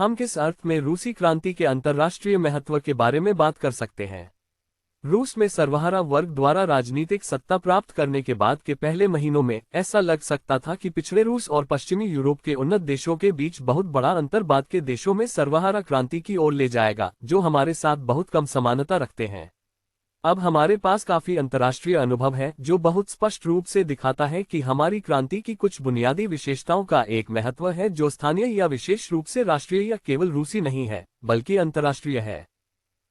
हम किस अर्थ में रूसी क्रांति के अंतर्राष्ट्रीय महत्व के बारे में बात कर सकते हैं? रूस में सर्वहारा वर्ग द्वारा राजनीतिक सत्ता प्राप्त करने के बाद के पहले महीनों में ऐसा लग सकता था कि पिछड़े रूस और पश्चिमी यूरोप के उन्नत देशों के बीच बहुत बड़ा अंतर बाद के देशों में सर्वहारा क्रांति की ओर ले जाएगा, जो हमारे साथ बहुत कम समानता रखते हैं। अब हमारे पास काफी अंतर्राष्ट्रीय अनुभव है जो बहुत स्पष्ट रूप से दिखाता है कि हमारी क्रांति की कुछ बुनियादी विशेषताओं का एक महत्व है जो स्थानीय या विशेष रूप से राष्ट्रीय या केवल रूसी नहीं है, बल्कि अंतर्राष्ट्रीय है।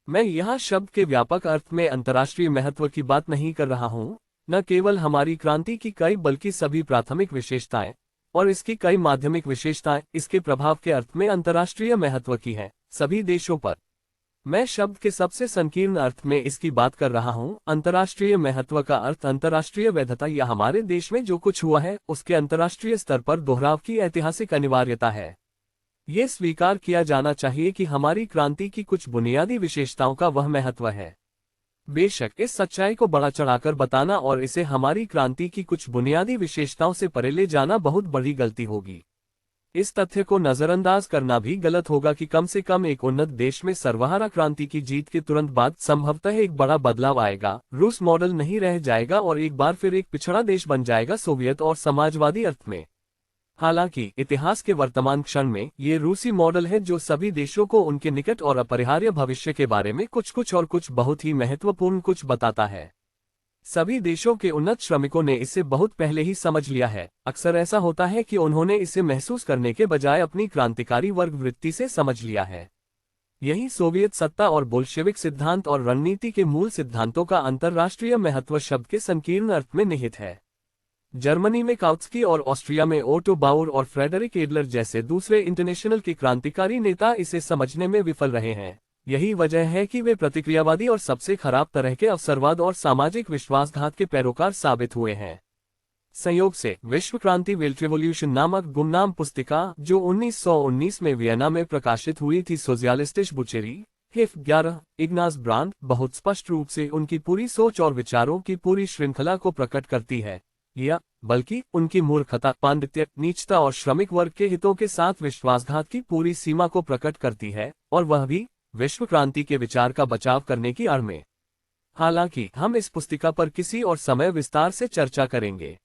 मैं यहाँ शब्द के व्यापक अर्थ में अंतर्राष्ट्रीय महत्व की बात नहीं कर रहा हूँ, न केवल हमारी क्रांति की कई बल्कि सभी प्राथमिक विशेषताएं और इसकी कई माध्यमिक विशेषताएं इसके प्रभाव के अर्थ में अंतर्राष्ट्रीय महत्व की हैं, सभी देशों पर। मैं शब्द के सबसे संकीर्ण अर्थ में इसकी बात कर रहा हूँ। अंतर्राष्ट्रीय महत्व का अर्थ अंतर्राष्ट्रीय वैधता या हमारे देश में जो कुछ हुआ है उसके अंतर्राष्ट्रीय स्तर पर दोहराव की ऐतिहासिक अनिवार्यता है। ये स्वीकार किया जाना चाहिए कि हमारी क्रांति की कुछ बुनियादी विशेषताओं का वह महत्व है। बेशक इस सच्चाई को बढ़ा चढ़ाकर बताना और इसे हमारी क्रांति की कुछ बुनियादी विशेषताओं से परे ले जाना बहुत बड़ी गलती होगी। इस तथ्य को नजरअंदाज करना भी गलत होगा कि कम से कम एक उन्नत देश में सर्वहारा क्रांति की जीत के तुरंत बाद संभवतः एक बड़ा बदलाव आएगा। रूस मॉडल नहीं रह जाएगा और एक बार फिर एक पिछड़ा देश बन जाएगा सोवियत और समाजवादी अर्थ में। हालांकि इतिहास के वर्तमान क्षण में ये रूसी मॉडल है जो सभी देशों को उनके निकट और अपरिहार्य भविष्य के बारे में कुछ और कुछ बहुत ही महत्वपूर्ण कुछ बताता है। सभी देशों के उन्नत श्रमिकों ने इसे बहुत पहले ही समझ लिया है। अक्सर ऐसा होता है कि उन्होंने इसे महसूस करने के बजाय अपनी क्रांतिकारी वर्ग वृत्ति से समझ लिया है। यही सोवियत सत्ता और बोल्शेविक सिद्धांत और रणनीति के मूल सिद्धांतों का अंतर्राष्ट्रीय महत्व शब्द के संकीर्ण अर्थ में निहित है। जर्मनी में काउत्स्की और ऑस्ट्रिया में ओटो बाउर और फ्रेडरिक एडलर जैसे दूसरे इंटरनेशनल के क्रांतिकारी नेता इसे समझने में विफल रहे हैं। यही वजह है कि वे प्रतिक्रियावादी और सबसे खराब तरह के अवसरवाद और सामाजिक विश्वासघात के पैरोकार साबित हुए हैं। संयोग से विश्व क्रांति वेल्ट रिवॉल्यूशन नामक गुमनाम पुस्तिका जो 1919 में वियना में प्रकाशित हुई थी, सोशलिस्टिश बुचेरी हिफ 11 इग्नास ब्रांड बहुत स्पष्ट रूप से उनकी पूरी सोच और विचारों की पूरी श्रृंखला को प्रकट करती है, या बल्कि उनकी मूर्खता, पांडित्य, नीचता और श्रमिक वर्ग के हितों के साथ विश्वासघात की पूरी सीमा को प्रकट करती है, और वह भी विश्व क्रांति के विचार का बचाव करने की आड़ में। हालांकि हम इस पुस्तिका पर किसी और समय विस्तार से चर्चा करेंगे।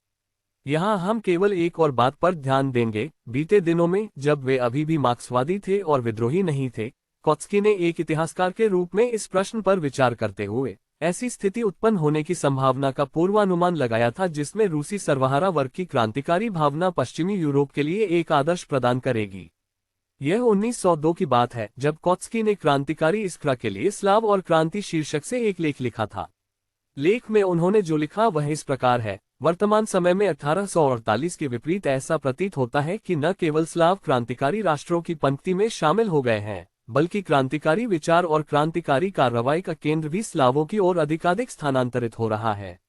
यहाँ हम केवल एक और बात पर ध्यान देंगे। बीते दिनों में जब वे अभी भी मार्क्सवादी थे और विद्रोही नहीं थे, कौत्स्की ने एक इतिहासकार के रूप में इस प्रश्न पर विचार करते हुए ऐसी स्थिति उत्पन्न होने की संभावना का पूर्वानुमान लगाया था जिसमें रूसी सर्वहारा वर्ग की क्रांतिकारी भावना पश्चिमी यूरोप के लिए एक आदर्श प्रदान करेगी। यह 1902 की बात है जब कौत्स्की ने क्रांतिकारी इस्क्रा के लिए स्लाव और क्रांति शीर्षक से एक लेख लिखा था। लेख में उन्होंने जो लिखा वह इस प्रकार है: वर्तमान समय में 1848 के विपरीत ऐसा प्रतीत होता है कि न केवल स्लाव क्रांतिकारी राष्ट्रों की पंक्ति में शामिल हो गए हैं, बल्कि क्रांतिकारी विचार और क्रांतिकारी कार्रवाई का केंद्र भी स्लावों की ओर अधिकाधिक स्थानांतरित हो रहा है।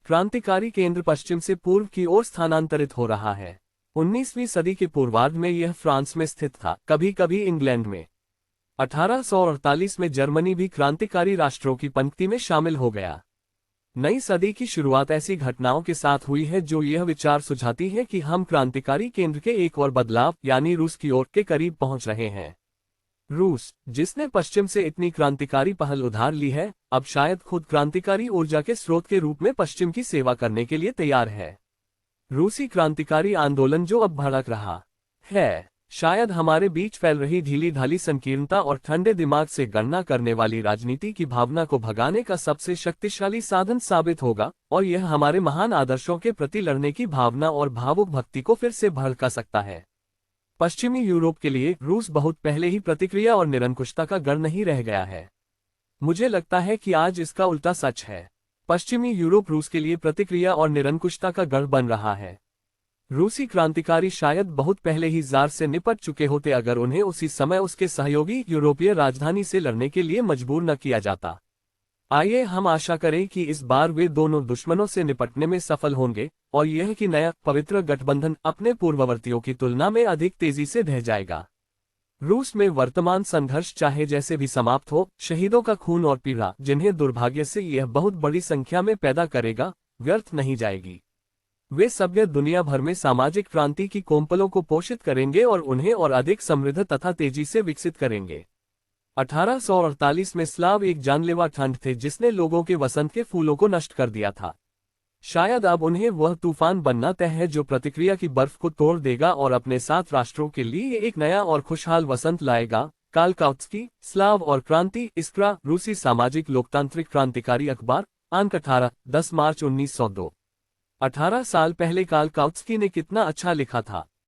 क्रांतिकारी केंद्र पश्चिम से पूर्व की ओर स्थानांतरित हो रहा है। 19वीं सदी के पूर्वार्ध में यह फ्रांस में स्थित था, कभी कभी इंग्लैंड में। 1848 में जर्मनी भी क्रांतिकारी राष्ट्रों की पंक्ति में शामिल हो गया। नई सदी की शुरुआत ऐसी घटनाओं के साथ हुई है जो यह विचार सुझाती है कि हम क्रांतिकारी केंद्र के एक और बदलाव यानी रूस की ओर के करीब पहुंच रहे हैं। रूस, जिसने पश्चिम से इतनी क्रांतिकारी पहल उधार ली है, अब शायद खुद क्रांतिकारी ऊर्जा के स्रोत के रूप में पश्चिम की सेवा करने के लिए तैयार है। रूसी क्रांतिकारी आंदोलन जो अब भड़क रहा है, शायद हमारे बीच फैल रही ढीली ढाली संकीर्णता और ठंडे दिमाग से गणना करने वाली राजनीति की भावना को भगाने का सबसे शक्तिशाली साधन साबित होगा, और यह हमारे महान आदर्शों के प्रति लड़ने की भावना और भावुक भक्ति को फिर से भड़का सकता है। पश्चिमी यूरोप के लिए रूस बहुत पहले ही प्रतिक्रिया और निरंकुशता का गढ़ नहीं रह गया है। मुझे लगता है कि आज इसका उल्टा सच है। पश्चिमी यूरोप रूस के लिए प्रतिक्रिया और निरंकुशता का गढ़ बन रहा है। रूसी क्रांतिकारी शायद बहुत पहले ही जार से निपट चुके होते अगर उन्हें उसी समय उसके सहयोगी यूरोपीय राजधानी से लड़ने के लिए मजबूर न किया जाता। आइए हम आशा करें कि इस बार वे दोनों दुश्मनों से निपटने में सफल होंगे और यह कि नया पवित्र गठबंधन अपने पूर्ववर्तियों की तुलना में अधिक तेजी से ढह जाएगा। रूस में वर्तमान संघर्ष चाहे जैसे भी समाप्त हो, शहीदों का खून और पीड़ा जिन्हें दुर्भाग्य से यह बहुत बड़ी संख्या में पैदा करेगा, व्यर्थ नहीं जाएगी। वे सभ्य दुनिया भर में सामाजिक क्रांति की कोम्पलों को पोषित करेंगे और उन्हें और अधिक समृद्ध तथा तेजी से विकसित करेंगे। 1848 में स्लाव एक जानलेवा ठंड थे जिसने लोगों के वसंत के फूलों को नष्ट कर दिया था। शायद अब उन्हें वह तूफान बनना तय है जो प्रतिक्रिया की बर्फ को तोड़ देगा और अपने साथ राष्ट्रों के लिए एक नया और खुशहाल वसंत लाएगा। कार्ल काउत्स्की, स्लाव और क्रांति, इस्क्रा, रूसी सामाजिक लोकतांत्रिक क्रांतिकारी अखबार, अंक 18, 10 मार्च 1902। 18 साल पहले कार्ल काउत्स्की ने कितना अच्छा लिखा था।